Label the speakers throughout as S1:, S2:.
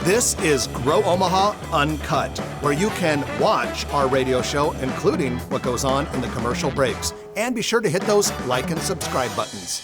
S1: This is Grow Omaha Uncut, where you can watch our radio show, including what goes on in the commercial breaks. And be sure to hit those like and subscribe buttons.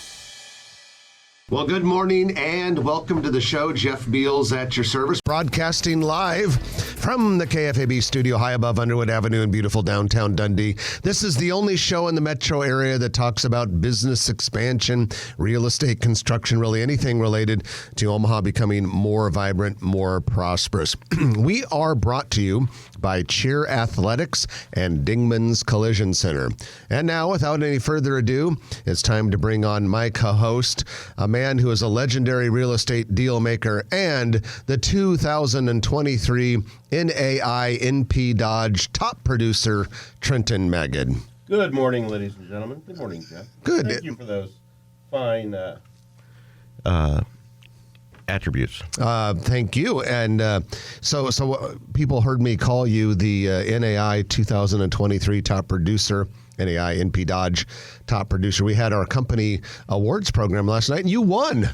S2: Well, good morning and welcome to the show. Jeff Beals at your service. Broadcasting live from the KFAB studio high above Underwood Avenue in beautiful downtown Dundee. This is the only show in the metro area that talks about business expansion, real estate, construction, really anything related to Omaha becoming more vibrant, more prosperous. We are brought to you by Cheer Athletics and Dingman's Collision Center. And now, without any further ado, it's time to bring on my co-host, a man who is a legendary real estate deal maker and the 2023 NAI NP Dodge top producer, Trenton Magid.
S3: Good morning, ladies and gentlemen. Good morning, Jeff.
S2: Good.
S3: Thank you for those fine attributes.
S2: Thank you. And so people heard me call you the NAI 2023 top producer. NAI NP Dodge top producer. We had our company awards program last night, and you won.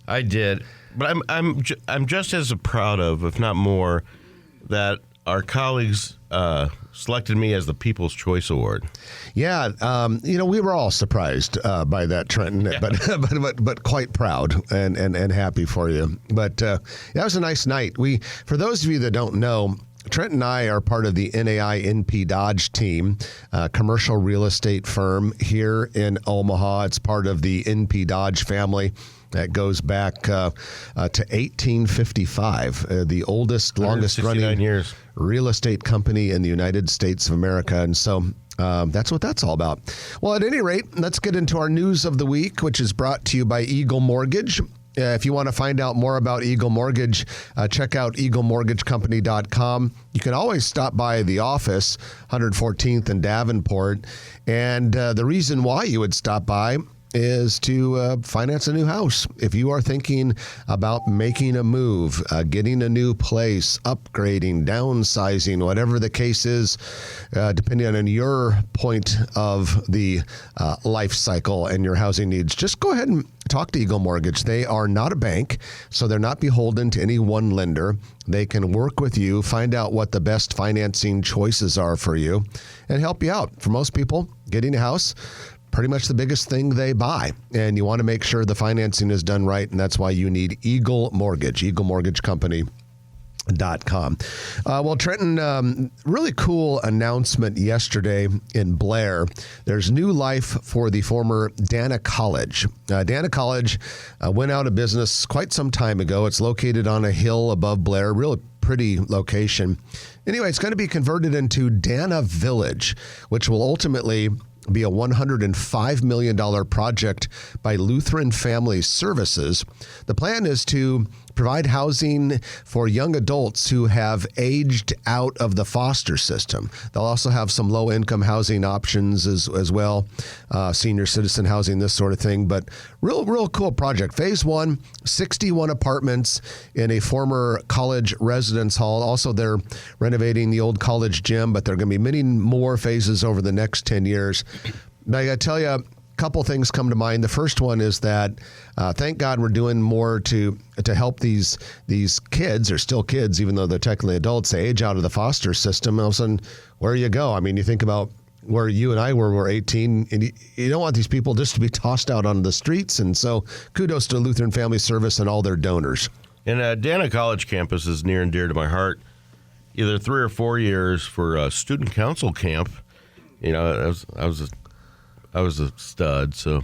S3: I did, but I'm just as proud of, if not more, that our colleagues selected me as the People's Choice Award.
S2: Yeah, we were all surprised by that, Trenton, yeah. but quite proud and happy for you. But that was a nice night. For those of you that don't know, Trent and I are part of the NAI NP Dodge team, a commercial real estate firm here in Omaha. It's part of the NP Dodge family that goes back to 1855, the oldest, longest running
S3: years.
S2: Real estate company in the United States of America. And so that's what that's all about. Well, at any rate, let's get into our news of the week, which is brought to you by Eagle Mortgage. If you want to find out more about Eagle Mortgage, check out eaglemortgagecompany.com. You can always stop by the office, 114th and Davenport. And the reason why you would stop by is to finance a new house. If you are thinking about making a move, getting a new place, upgrading, downsizing, whatever the case is, depending on your point of the life cycle and your housing needs, just go ahead and talk to Eagle Mortgage. They are not a bank, so they're not beholden to any one lender. They can work with you, find out what the best financing choices are for you, and help you out. For most people, getting a house, pretty much the biggest thing they buy. And you want to make sure the financing is done right, and that's why you need Eagle Mortgage, eaglemortgagecompany.com. Well, Trenton, really cool announcement yesterday in Blair. There's new life for the former Dana College. Dana College went out of business quite some time ago. It's located on a hill above Blair, really pretty location. Anyway, it's going to be converted into Dana Village, which will ultimately be a $105 million project by Lutheran Family Services. The plan is to provide housing for young adults who have aged out of the foster system. They'll also have some low-income housing options as well, senior citizen housing, this sort of thing. But real cool project. Phase 1, 61 apartments in a former college residence hall. Also, they're renovating the old college gym, but there are going to be many more phases over the next 10 years. Now, I got to tell you, couple things come to mind. The first one is that thank God we're doing more to help these kids, or still kids, even though they're technically adults, they age out of the foster system. All of a sudden, where you go? I mean, you think about where you and I were 18, and you don't want these people just to be tossed out on the streets. And so kudos to Lutheran Family Service and all their donors.
S3: And Dana College campus is near and dear to my heart. Either 3 or 4 years for a student council camp. You know, I was a stud, so.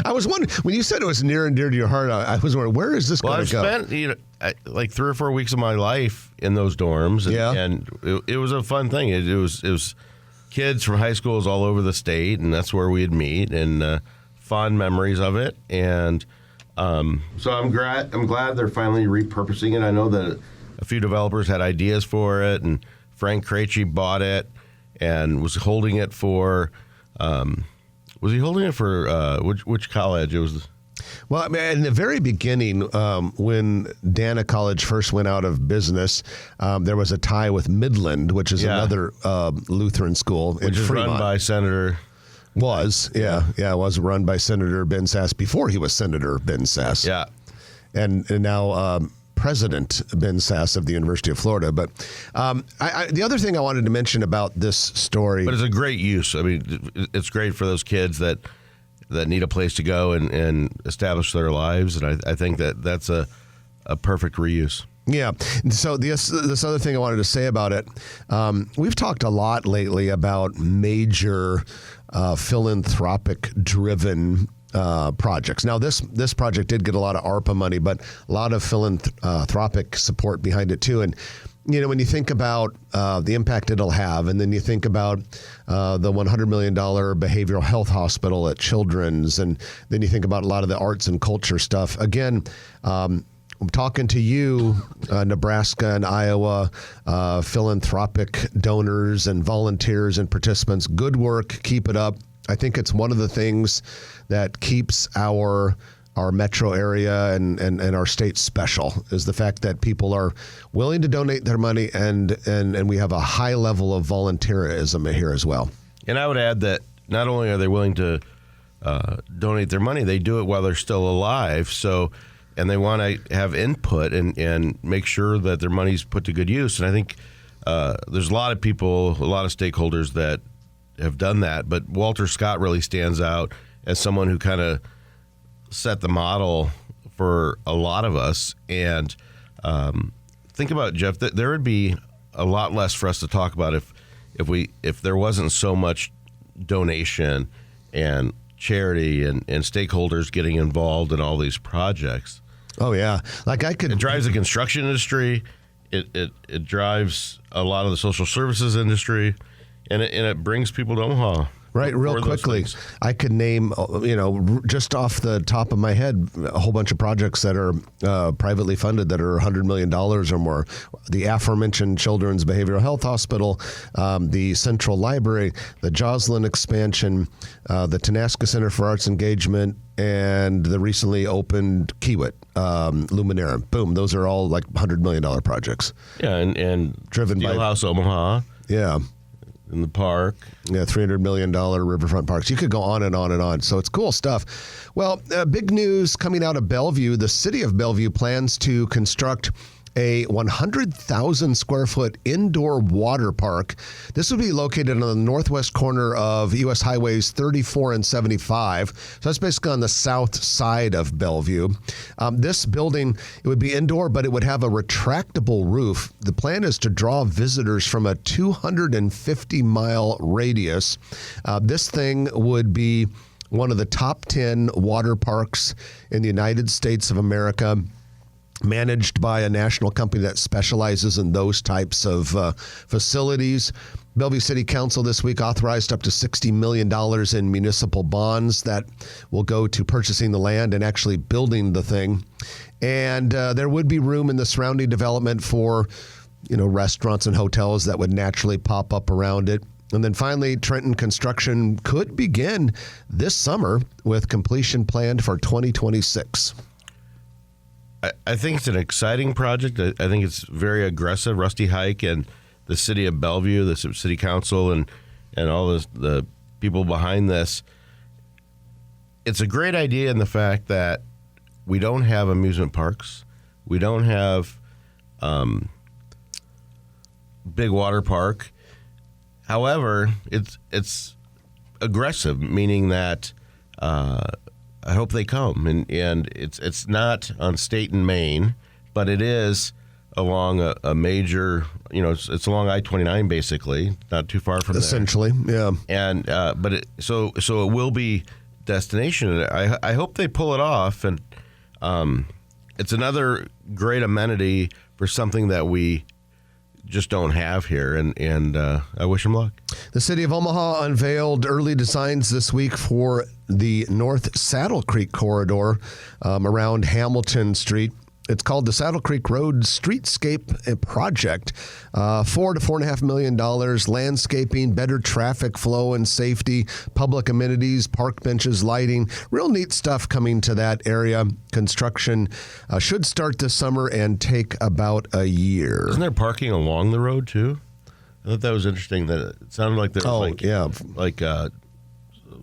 S2: I was wondering, when you said it was near and dear to your heart, I was wondering, where is this going to go?
S3: Well, I've spent like 3 or 4 weeks of my life in those dorms, and it was a fun thing. It was kids from high schools all over the state, and that's where we'd meet, and fond memories of it. And so I'm glad they're finally repurposing it. I know that a few developers had ideas for it, and Frank Krejci bought it and was holding it for. Was he holding it for which college? It was.
S2: Well, I mean, in the very beginning, when Dana College first went out of business, there was a tie with Midland, which is another Lutheran school
S3: which is
S2: Fremont.
S3: Run by Senator.
S2: It was run by Senator Ben Sasse before he was Senator Ben Sasse.
S3: Yeah,
S2: and now President Ben Sasse of the University of Florida. But the other thing I wanted to mention about this story.
S3: But it's a great use. I mean, it's great for those kids that need a place to go and establish their lives. And I think that's a perfect reuse.
S2: Yeah. So this other thing I wanted to say about it, we've talked a lot lately about major philanthropic-driven projects. Now, this project did get a lot of ARPA money, but a lot of philanthropic support behind it too. And when you think about the impact it'll have, and then you think about the $100 million behavioral health hospital at Children's, and then you think about a lot of the arts and culture stuff. Again, I'm talking to you, Nebraska and Iowa, philanthropic donors and volunteers and participants. Good work. Keep it up. I think it's one of the things that keeps our metro area and our state special, is the fact that people are willing to donate their money, and we have a high level of volunteerism here as well. And
S3: I would add that not only are they willing to donate their money, they do it while they're still alive. And they want to have input and make sure that their money's put to good use. And I think there's a lot of people, a lot of stakeholders that have done that. But Walter Scott really stands out as someone who kind of set the model for a lot of us. And think about, Jeff, that there would be a lot less for us to talk about if there wasn't so much donation and charity and stakeholders getting involved in all these projects.
S2: Oh yeah,
S3: It drives the construction industry. It drives a lot of the social services industry, and it brings people to Omaha.
S2: Right, real quickly, I could name, just off the top of my head, a whole bunch of projects that are privately funded that are $100 million or more. The aforementioned Children's Behavioral Health Hospital, the Central Library, the Joslin expansion, the Tenaska Center for Arts Engagement, and the recently opened Kiewit Luminera. Boom, those are all like $100 million projects.
S3: Yeah, and
S2: driven by
S3: Steelhouse Omaha.
S2: Yeah.
S3: In the park.
S2: Yeah, $300 million riverfront parks. You could go on and on and on. So it's cool stuff. Well, big news coming out of Bellevue. The city of Bellevue plans to construct a 100,000 square foot indoor water park. This would be located on the northwest corner of U.S. Highways 34 and 75. So that's basically on the south side of Bellevue. This building, it would be indoor, but it would have a retractable roof. The plan is to draw visitors from a 250-mile radius. This thing would be one of the top 10 water parks in the United States of America, managed by a national company that specializes in those types of facilities. Bellevue City Council this week authorized up to $60 million in municipal bonds that will go to purchasing the land and actually building the thing. And there would be room in the surrounding development for, restaurants and hotels that would naturally pop up around it. And then finally, Trenton construction could begin this summer with completion planned for 2026.
S3: I think it's an exciting project. I think it's very aggressive. Rusty Hike and the city of Bellevue, the city council, and all the people behind this. It's a great idea in the fact that we don't have amusement parks. We don't have big water park. However, it's aggressive, meaning that I hope they come, and it's not on State and Main, but it is along a major, it's along I-29 basically, not too far from
S2: essentially,
S3: there.
S2: Yeah.
S3: And but so it will be destination. I hope they pull it off, and it's another great amenity for something that we just don't have here, and I wish them luck.
S2: The city of Omaha unveiled early designs this week for the North Saddle Creek corridor around Hamilton Street. It's called the Saddle Creek Road Streetscape Project. $4 to $4.5 million, landscaping, better traffic flow and safety, public amenities, park benches, lighting. Real neat stuff coming to that area. Construction should start this summer and take about a year.
S3: Isn't there parking along the road too? I thought that was interesting. That it sounded like there was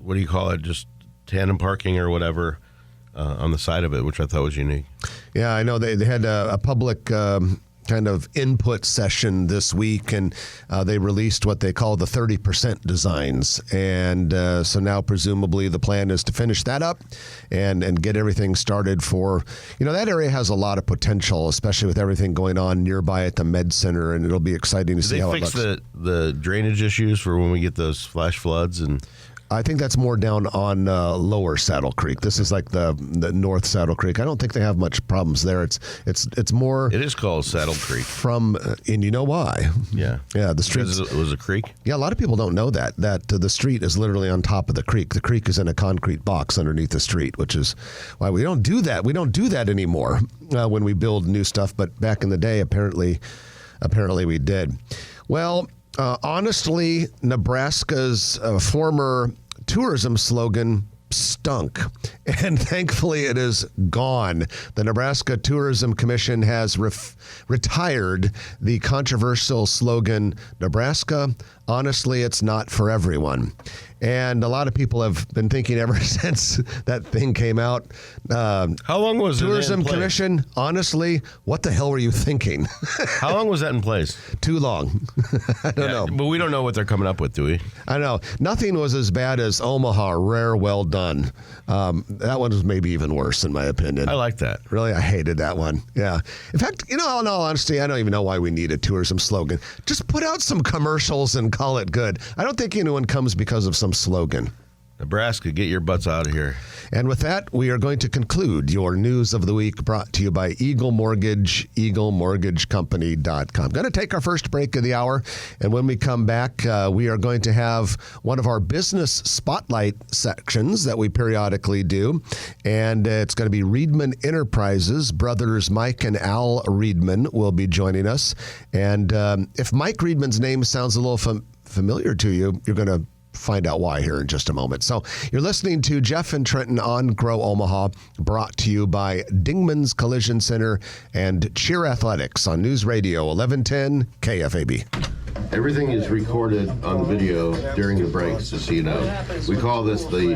S3: what do you call it? Just tandem parking or whatever on the side of it, which I thought was unique.
S2: Yeah, I know they had a public kind of input session this week, and they released what they call the 30% designs. And so now presumably the plan is to finish that up and get everything started for, that area has a lot of potential, especially with everything going on nearby at the Med Center, and it'll be exciting to see how it looks.
S3: They fix the drainage issues for when we get those flash floods? And
S2: I think that's more down on lower Saddle Creek. This is like the North Saddle Creek. I don't think they have much problems there. It's more.
S3: It is called Saddle Creek.
S2: And you know why?
S3: Yeah.
S2: Yeah, the street.
S3: Because it was a creek?
S2: Yeah, a lot of people don't know that the street is literally on top of the creek. The creek is in a concrete box underneath the street, which is why we don't do that. We don't do that anymore when we build new stuff. But back in the day, apparently we did. Well, honestly, Nebraska's former tourism slogan stunk, and thankfully it is gone. The Nebraska Tourism Commission has retired the controversial slogan, Nebraska, honestly, it's not for everyone. And a lot of people have been thinking ever since that thing came out.
S3: How long was
S2: Tourism
S3: it in place?
S2: Commission, honestly, what the hell were you thinking?
S3: How long was that in place?
S2: Too long. I don't know.
S3: But we don't know what they're coming up with, do we?
S2: I know. Nothing was as bad as Omaha, rare, well done. That one was maybe even worse, in my opinion.
S3: I like that.
S2: Really, I hated that one. Yeah. In fact, in all honesty, I don't even know why we need a tourism slogan. Just put out some commercials and call it good. I don't think anyone comes because of some slogan.
S3: Nebraska, get your butts out of here.
S2: And with that, we are going to conclude your news of the week, brought to you by Eagle Mortgage, EagleMortgageCompany.com. Going to take our first break of the hour, and when we come back, we are going to have one of our business spotlight sections that we periodically do, and it's going to be Riedmann Enterprises. Brothers Mike and Al Riedmann will be joining us, and if Mike Riedmann's name sounds a little familiar to you, you're going to find out why here in just a moment. So you're listening to Jeff and Trenton on Grow Omaha, brought to you by Dingman's Collision Center and Cheer Athletics on News Radio 1110 KFAB.
S3: Everything is recorded on video during the breaks, just so you know. We call this the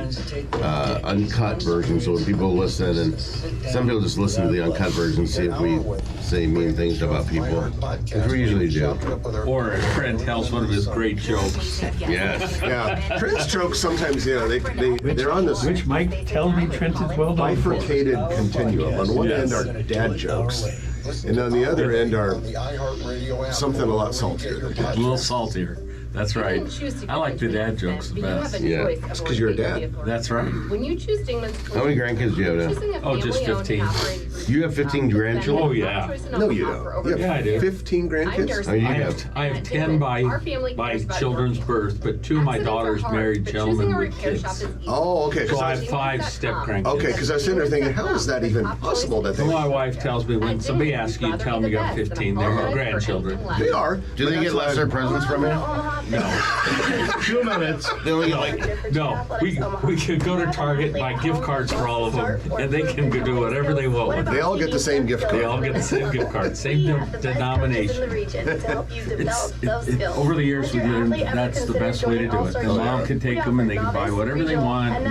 S3: uncut version, so when people listen, and some people just listen to the uncut version, see if we say mean things about people, which we usually do.
S4: Or Trent tells one of his great jokes.
S3: Yes.
S2: Yeah, Trent's jokes sometimes, they're on this
S4: Which Mike tells me Trent is well known for.
S2: bifurcated continuum. On one
S4: Yes.
S2: end are dad jokes, and on the other end are something a lot saltier than
S4: A
S2: dad
S4: little
S2: jokes.
S4: saltier. That's right. I like the dad jokes the best.
S3: Yeah.
S2: That's 'cause you're a dad.
S4: That's right.
S5: When you choose Dingman's
S3: How many grandkids do you have now?
S4: Oh, just 15.
S3: You have 15 grandchildren?
S4: Oh, yeah.
S2: No, you don't. You have
S4: Yeah, I do.
S2: 15 grandkids?
S3: Oh, you
S4: I
S3: have.
S4: have 10 by children's birth, but 2 of my daughters married gentlemen with kids.
S2: Oh, okay. 'Cause
S4: So I have 5 step grandkids.
S2: Okay, because I was sitting there thinking, how is that even possible that
S4: So my wife tells me when somebody asks you, tell them you got 15. They're your grandchildren.
S2: they are?
S3: Do they get lesser presents from you?
S4: No.
S3: 2 minutes. They only get like.
S4: No, we can go to Target and buy gift cards for all of them, and they can go do whatever they want with
S2: They
S4: them.
S2: all get the same gift
S4: They
S2: card.
S4: all get the same gift card, same denomination. Over the years, we learned that's the best way to do it. And mom can take them and they can buy whatever they want. And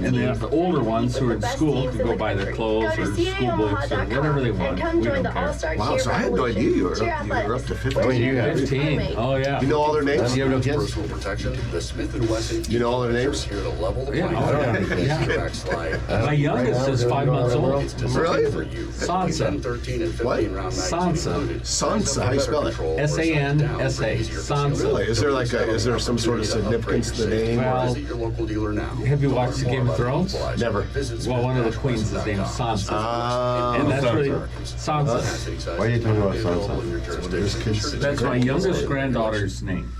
S4: then the older ones who are in school can go buy their clothes or school books or whatever they want. We don't care.
S2: Wow, so I had no idea you were up to 15.
S3: How many do you have?
S4: 15. Oh, yeah.
S2: You know all their names?
S3: You have no kids?
S2: You know all their names?
S4: Yeah. My youngest is 5 months old.
S2: Really?
S4: Sansa.
S2: What?
S4: Sansa.
S2: Sansa, how do you spell it?
S4: S-A-N-S-A. Sansa.
S2: Really? Is there some sort of significance to the name?
S4: Well, have you watched the Game of Thrones?
S2: Never.
S4: Well, one of the queens is named Sansa. And that's really Sansa.
S3: Why are you talking about Sansa?
S4: That's my youngest granddaughter's name.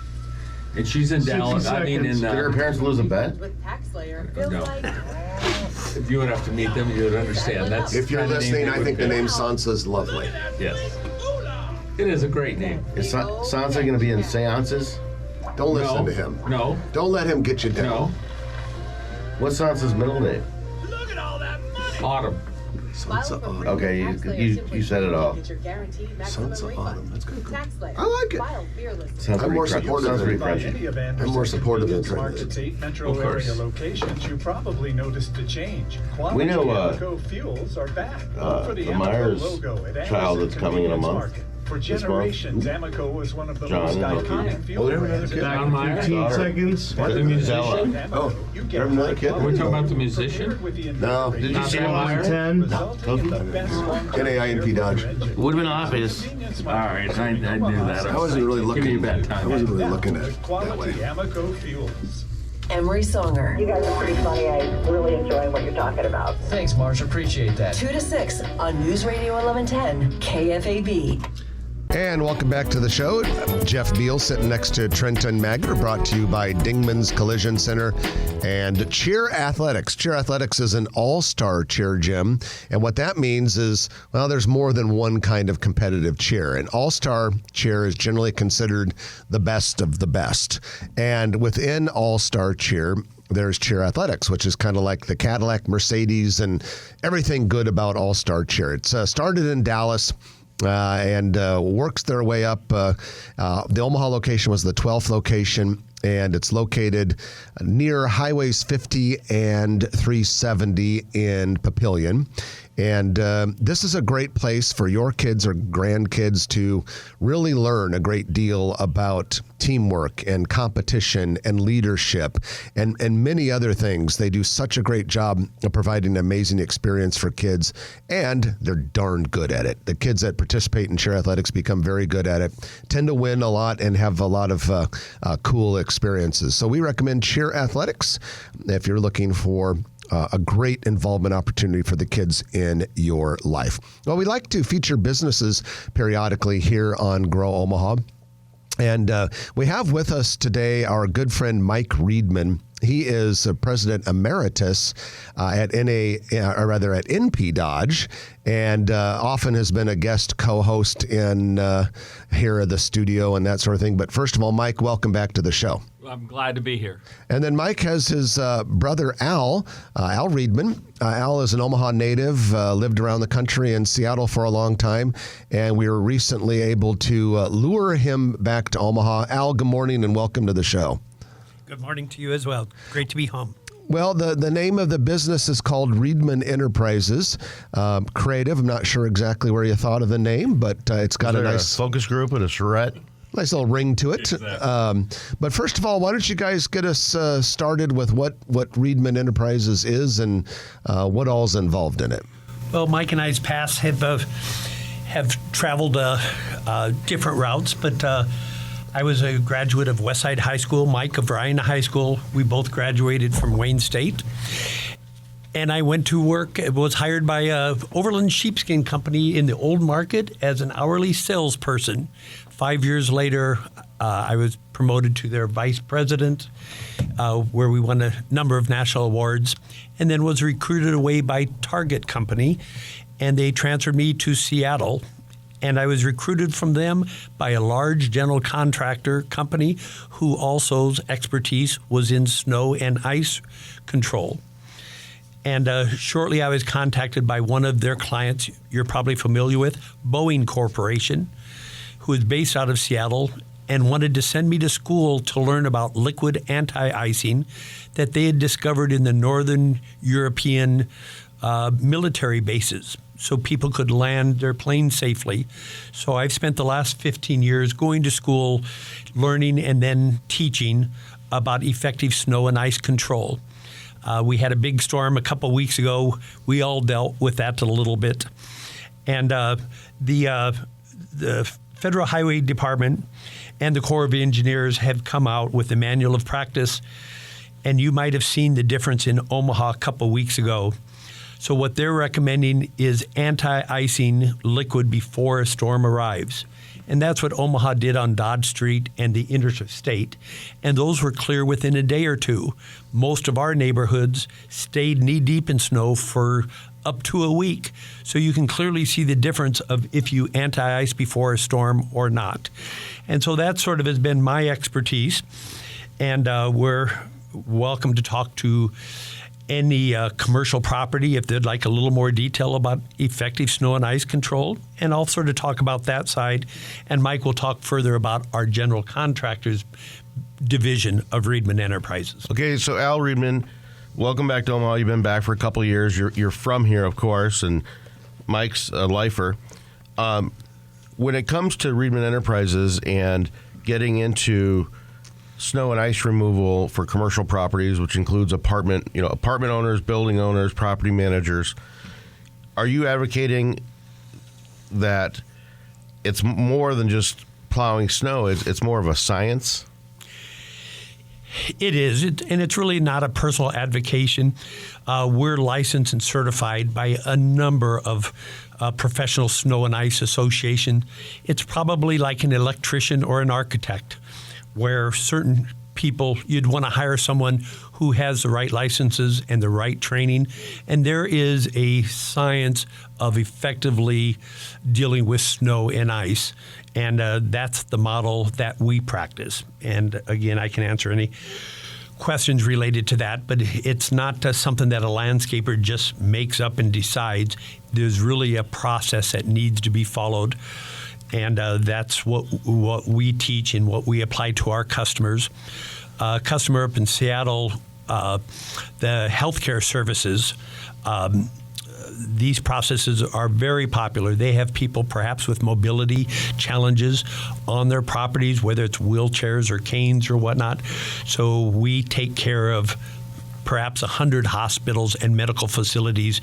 S4: And she's in Dallas. I mean, in
S3: Did her parents lose a bet?
S4: no. If you would have to meet them, you would understand. That's
S2: If you're
S4: the kind of name
S2: listening,
S4: they
S2: I
S4: would
S2: think the
S4: pick.
S2: name Sansa is lovely.
S4: Yes. It is a great name.
S3: Is Sansa going to be in seances?
S2: Don't listen
S4: No.
S2: to him.
S4: No.
S2: Don't let him get you down.
S4: No.
S3: What's Sansa's middle name?
S4: Autumn.
S2: Sons of Autumn.
S3: Okay, you said it all.
S2: Sons of Autumn. That's good. I like it.
S3: Sounds
S2: I'm more
S3: pretty
S2: supportive.
S3: crunchy.
S2: I'm more supportive than
S5: Market's 8 metro
S3: Of course.
S5: area locations, you probably noticed a change.
S3: We know,
S5: Amoco fuels are back. Look for
S3: the
S5: Amoco
S3: Myers
S5: logo at
S3: child
S5: Anderson
S3: that's coming in a
S5: Convenience
S3: month.
S5: Market. For
S3: This month.
S5: generations, Amoco was one of the
S3: John,
S5: most
S3: help you.
S5: iconic fuel
S2: Oh, they have another
S5: brands.
S2: kid?
S4: Don Meyer?
S3: 15
S6: seconds.
S3: What? The musician?
S2: Oh, they have another kid?
S4: We're talking about the musician?
S2: No.
S3: Did you
S4: Not
S3: see
S4: Don
S3: him?
S4: Meyer?
S6: 10.
S2: NAINP Dodge.
S3: Would have been obvious.
S4: All right, I knew that.
S2: I wasn't really
S4: Give me
S2: looking.
S4: a bad time.
S2: I wasn't really looking at it that
S5: Quality
S2: way.
S5: Amoco fuels.
S7: Emery Songer.
S8: You guys are pretty funny. I really enjoy what you're talking about.
S9: Thanks, Marge. Appreciate that.
S7: 2 to 6 on News Radio 1110 KFAB.
S2: And welcome back to the show. Jeff Beal sitting next to Trenton Magner, brought to you by Dingman's Collision Center and Cheer Athletics. Cheer Athletics is an all-star cheer gym. And what that means is, well, there's more than one kind of competitive cheer. An all-star cheer is generally considered the best of the best. And within all-star cheer, there's Cheer Athletics, which is kind of like the Cadillac, Mercedes, and everything good about all-star cheer. It's started in Dallas. And works their way up. The Omaha location was the 12th location, and it's located near Highways 50 and 370 in Papillion. And this is a great place for your kids or grandkids to really learn a great deal about teamwork and competition and leadership and many other things. They do such a great job of providing an amazing experience for kids, and they're darn good at it. The kids that participate in cheer athletics become very good at it, tend to win a lot, and have a lot of cool experiences. So we recommend Cheer Athletics if you're looking for a great involvement opportunity for the kids in your life. Well, we like to feature businesses periodically here on Grow Omaha. And we have with us today our good friend Mike Riedmann. He is President Emeritus at NP Dodge, and often has been a guest co-host in here at the studio and that sort of thing. But first of all, Mike, welcome back to the show.
S10: I'm glad to be here.
S2: And then Mike has his brother Al Riedmann. Al is an Omaha native, lived around the country in Seattle for a long time, and we were recently able to lure him back to Omaha. Al, good morning and welcome to the show.
S10: Good morning to you as well. Great to be home.
S2: Well, the name of the business is called Riedmann Enterprises. Creative. I'm not sure exactly where you thought of the name, but it's got a nice
S3: focus group and a charrette.
S2: Nice little ring to it.
S10: Exactly.
S2: But first of all, why don't you guys get us started with what Riedmann Enterprises is and what all's involved in it?
S10: Well, Mike and I's paths have traveled different routes, but I was a graduate of Westside High School, Mike of Ryan High School. We both graduated from Wayne State. And I went to work, was hired by Overland Sheepskin Company in the Old Market as an hourly salesperson. 5 years later, I was promoted to their vice president, where we won a number of national awards, and then was recruited away by Target Company, and they transferred me to Seattle. And I was recruited from them by a large general contractor company who also's expertise was in snow and ice control. And shortly I was contacted by one of their clients you're probably familiar with, Boeing Corporation, who is based out of Seattle and wanted to send me to school to learn about liquid anti-icing that they had discovered in the northern European military bases so people could land their planes safely. So I've spent the last 15 years going to school, learning and then teaching about effective snow and ice control. We had a big storm a couple weeks ago. We all dealt with that a little bit. And the Federal Highway Department and the Corps of Engineers have come out with a manual of practice, and you might have seen the difference in Omaha a couple weeks ago. So what they're recommending is anti-icing liquid before a storm arrives. And that's what Omaha did on Dodge Street and the interstate. And those were clear within a day or two. Most of our neighborhoods stayed knee-deep in snow for up to a week. So you can clearly see the difference of if you anti-ice before a storm or not. And so that sort of has been my expertise. And we're welcome to talk to any commercial property if they'd like a little more detail about effective snow and ice control, and I'll sort of talk about that side. And Mike will talk further about our general contractors division of Riedmann Enterprises.
S3: Okay, so Al Riedmann, welcome back to Omaha. You've been back for a couple of years. You're from here, of course, and Mike's a lifer. When it comes to Riedmann Enterprises and getting into snow and ice removal for commercial properties, which includes apartment owners, building owners, property managers, are you advocating that it's more than just plowing snow? It's more of a science?
S10: It is, and it's really not a personal advocation. We're licensed and certified by a number of professional snow and ice association. It's probably like an electrician or an architect, where certain people, you'd want to hire someone who has the right licenses and the right training. And there is a science of effectively dealing with snow and ice. And that's the model that we practice. And again, I can answer any questions related to that, but it's not something that a landscaper just makes up and decides. There's really a process that needs to be followed. And that's what we teach and what we apply to our customers. Customer up in Seattle, the healthcare services, these processes are very popular. They have people perhaps with mobility challenges on their properties, whether it's wheelchairs or canes or whatnot. So we take care of perhaps 100 hospitals and medical facilities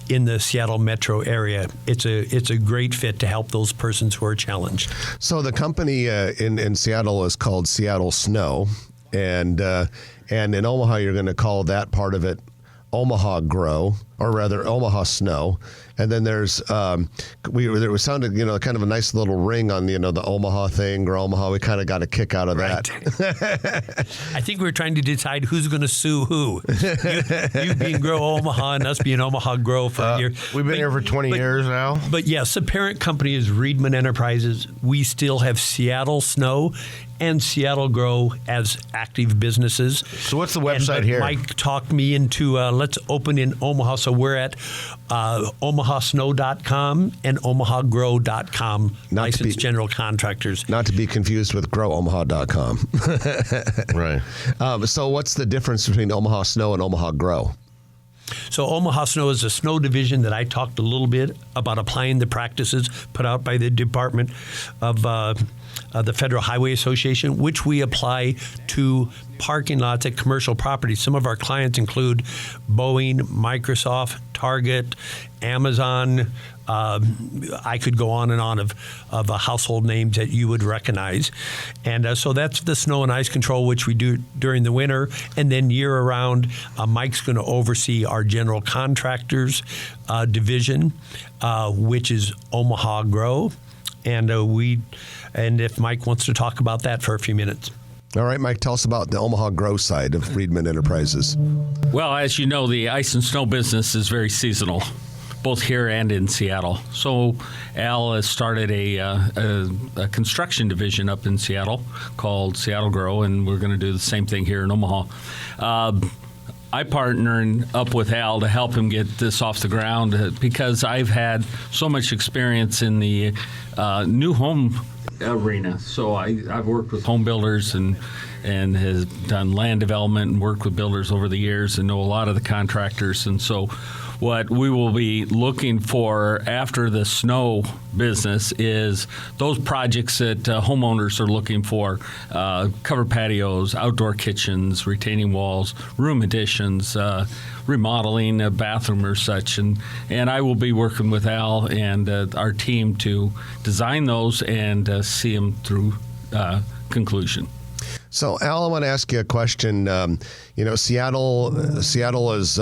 S10: in the Seattle metro area. It's a great fit to help those persons who are challenged.
S2: So the company in Seattle is called Seattle Snow, and in Omaha you're going to call that part of it Omaha Grow, or rather Omaha Snow. And then there's there sounded kind of a nice little ring on the Omaha thing, Grow Omaha. We kind of got a kick out of that.
S10: I think we're trying to decide who's going to sue who. You being Grow Omaha and us being Omaha Grow for a year.
S3: We've been here for 20 years now.
S10: But yes, the parent company is Riedmann Enterprises. We still have Seattle Snow and Seattle Grow as active businesses.
S3: So what's the website here?
S10: Mike talked me into let's open in Omaha. So we're at omahasnow.com and omahagrow.com, licensed general contractors.
S2: Not to be confused with growomaha.com.
S3: Right.
S2: So what's the difference between Omaha Snow and Omaha Grow?
S10: So Omaha Snow is a snow division that I talked a little bit about applying the practices put out by the Department of the Federal Highway Association, which we apply to parking lots at commercial properties. Some of our clients include Boeing, Microsoft, Target, Amazon. I could go on and on of household names that you would recognize. And so that's the snow and ice control, which we do during the winter. And then year-round, Mike's going to oversee our general contractors division, which is Omaha Grow. And if Mike wants to talk about that for a few minutes.
S2: All right, Mike, tell us about the Omaha Grow side of Riedmann Enterprises.
S4: Well, as you know, the ice and snow business is very seasonal, both here and in Seattle. So Al has started a construction division up in Seattle called Seattle Grow, and we're going to do the same thing here in Omaha. I partnered up with Al to help him get this off the ground because I've had so much experience in the new home arena. So I've worked with home builders and has done land development and worked with builders over the years and know a lot of the contractors. And so what we will be looking for after the snow business is those projects that homeowners are looking for, covered patios, outdoor kitchens, retaining walls, room additions, remodeling a bathroom or such. And I will be working with Al and our team to design those and see them through conclusion.
S2: So, Al, I want to ask you a question. Seattle has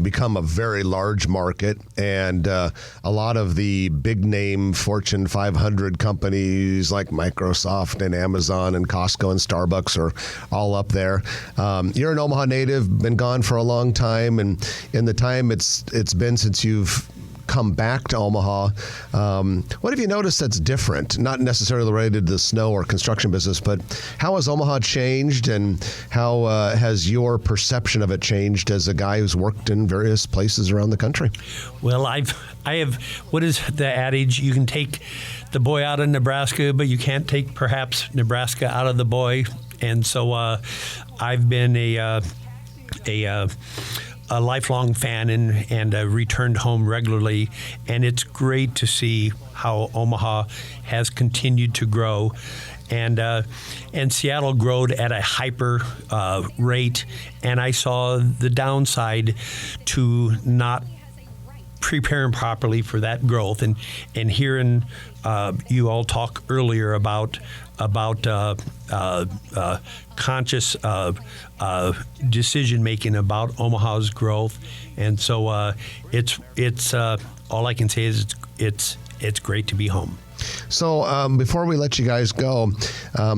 S2: become a very large market, and a lot of the big-name Fortune 500 companies like Microsoft and Amazon and Costco and Starbucks are all up there. You're an Omaha native, been gone for a long time, and in the time it's been since you've come back to Omaha. What have you noticed that's different? Not necessarily related to the snow or construction business, but how has Omaha changed, and how has your perception of it changed as a guy who's worked in various places around the country?
S10: Well, I have, what is the adage? You can take the boy out of Nebraska, but you can't take perhaps Nebraska out of the boy. And so I've been a lifelong fan and returned home regularly. And it's great to see how Omaha has continued to grow. And Seattle growed at a hyper rate. And I saw the downside to not preparing properly for that growth, and hearing you all talk earlier about conscious decision making about Omaha's growth, and so it's all I can say is it's great to be home.
S2: So before we let you guys go,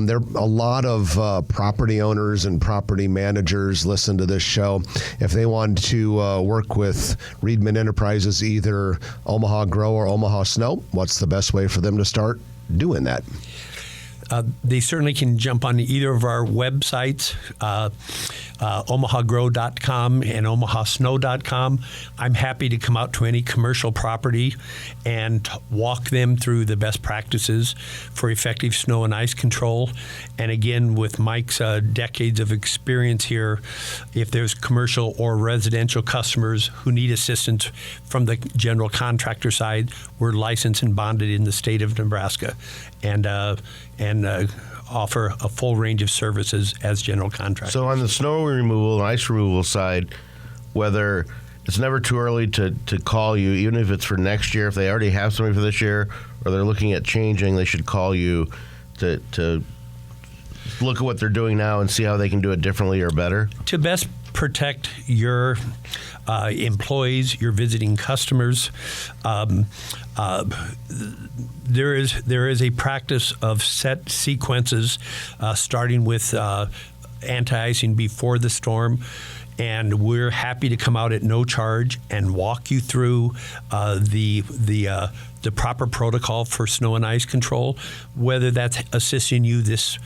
S2: there are a lot of property owners and property managers listen to this show. If they want to work with Riedmann Enterprises, either Omaha Grow or Omaha Snow, what's the best way for them to start doing that?
S10: They certainly can jump on either of our websites, omahagrow.com and omahasnow.com. I'm happy to come out to any commercial property and walk them through the best practices for effective snow and ice control. And again, with Mike's decades of experience here, if there's commercial or residential customers who need assistance from the general contractor side, we're licensed and bonded in the state of Nebraska, and offer a full range of services as general contractors.
S3: So on the snow removal and ice removal side, whether it's never too early to call you, even if it's for next year, if they already have somebody for this year or they're looking at changing, they should call you to look at what they're doing now and see how they can do it differently or better?
S10: To best protect your employees, your visiting customers, there is a practice of set sequences, starting with anti-icing before the storm. And we're happy to come out at no charge and walk you through the proper protocol for snow and ice control, whether that's assisting you this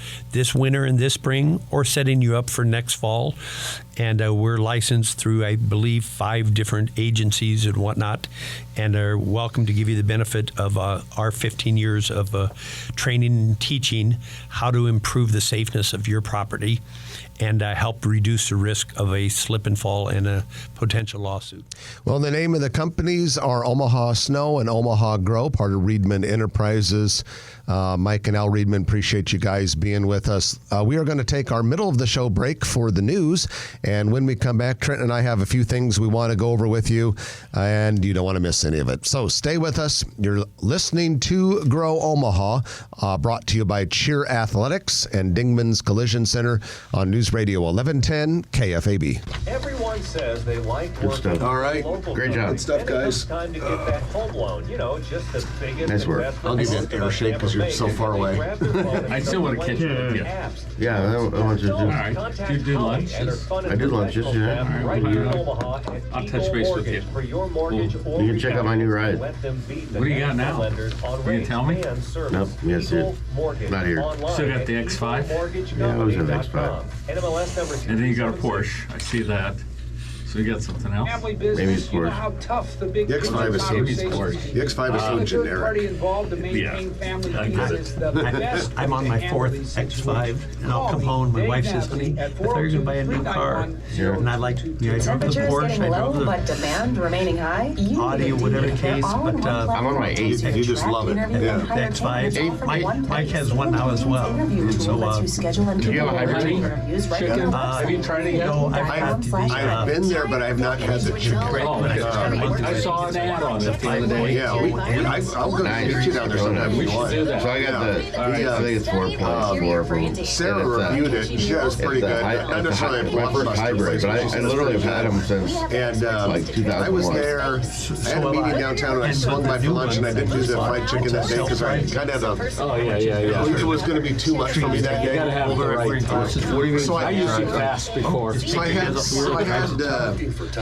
S10: winter and this spring or setting you up for next fall. And we're licensed through, I believe, 5 different agencies and whatnot, and are welcome to give you the benefit of our 15 years of training and teaching how to improve the safeness of your property and help reduce the risk of a slip and fall and a potential lawsuit.
S2: Well, the name of the companies are Omaha Snow and Omaha Grow, part of Riedmann Enterprises. Mike and Al Riedmann, appreciate you guys being with us. We are going to take our middle of the show break for the news, and when we come back, Trent and I have a few things we want to go over with you, and you don't want to miss any of it. So stay with us. You're listening to Grow Omaha, brought to you by Cheer Athletics and Dingman's Collision Center on News Radio 1110 KFAB.
S6: Everyone says they like working.
S2: All right.
S3: Great job.
S2: Good stuff, guys.
S6: It's time to get that home loan. You know, just the biggest
S3: Nice work.
S6: investment
S2: I'll give you an
S6: most of
S2: air
S6: us
S2: shake 'cause
S6: ever
S2: you're
S6: make.
S2: so
S6: And
S2: far
S6: when they
S2: away.
S6: grab their phone and
S4: I still want to catch
S6: download
S4: up with you.
S6: apps,
S3: Yeah, I want you to do.
S4: All right. Do you do lunches?
S3: I do lunches, yeah.
S6: All right, right here in Omaha at
S4: I'll touch
S6: Eagle
S4: base with you.
S6: Mortgage for your mortgage
S4: Cool.
S6: or
S3: You can check out my new ride.
S6: let them beat the
S4: What do you got
S6: national
S4: now?
S6: lenders on
S4: You gonna
S6: rates
S4: tell me?
S6: and service.
S3: Nope, yes,
S6: Eagle
S3: it-
S6: Mortgage
S3: not here.
S6: online
S4: Still got the
S6: at
S4: X5?
S3: Yeah, I always have the X5.
S6: eaglemortgage.com. NMLS number
S4: And then you got a
S6: 276.
S4: Porsche. I see that. So you got something else?
S9: Family
S3: Maybe
S9: business,
S3: it's
S9: you know
S3: Porsche.
S9: how tough the big
S2: The X5 is so-
S9: conversations
S2: The X5 is so
S9: the third
S2: generic.
S9: party involved to maintain
S4: Yeah.
S9: family
S4: I get
S9: business,
S4: it.
S9: the best
S10: I'm on
S9: to
S10: my
S9: handle
S10: 4th
S9: these
S10: X5,
S9: situations.
S10: and I'll
S9: Call
S10: come
S9: me,
S10: home. My
S9: Dave
S10: wife says,
S9: Navsky
S10: honey,
S9: at
S10: I thought you were going to buy a new car.
S9: 402-391-0222.
S10: And I like, I drove the
S7: Temperatures
S10: Porsche,
S7: getting
S10: I drove
S7: low,
S10: the
S7: but demand remaining high.
S10: Audi or whatever the case, but
S3: I'm on my 8.
S2: You just love it. Yeah.
S10: the X5. Mike has one now as well. And so,
S3: Do you have a hybrid?
S4: Have you tried it yet?
S10: no, I've had
S2: I've been there, but I've not had the chicken.
S4: I saw an ad on it the other day.
S2: Yeah, I'll go meet you down there sometime.
S4: We should do that.
S3: So I got the, I think it's 4.4 from
S2: Sarah reviewed it. She was pretty good. Not necessarily a
S3: my first
S2: blockbuster,
S3: hybrid, but I literally have had them since
S2: And
S3: like 2001.
S2: I was there. I had a meeting downtown, and I swung by for lunch, and I didn't do the fried chicken that day because I kind of had a.
S4: Oh, yeah.
S2: It was going to be too much for me that
S4: You
S2: day.
S4: gotta have the right.
S2: So
S4: I usually fast before.
S2: So I had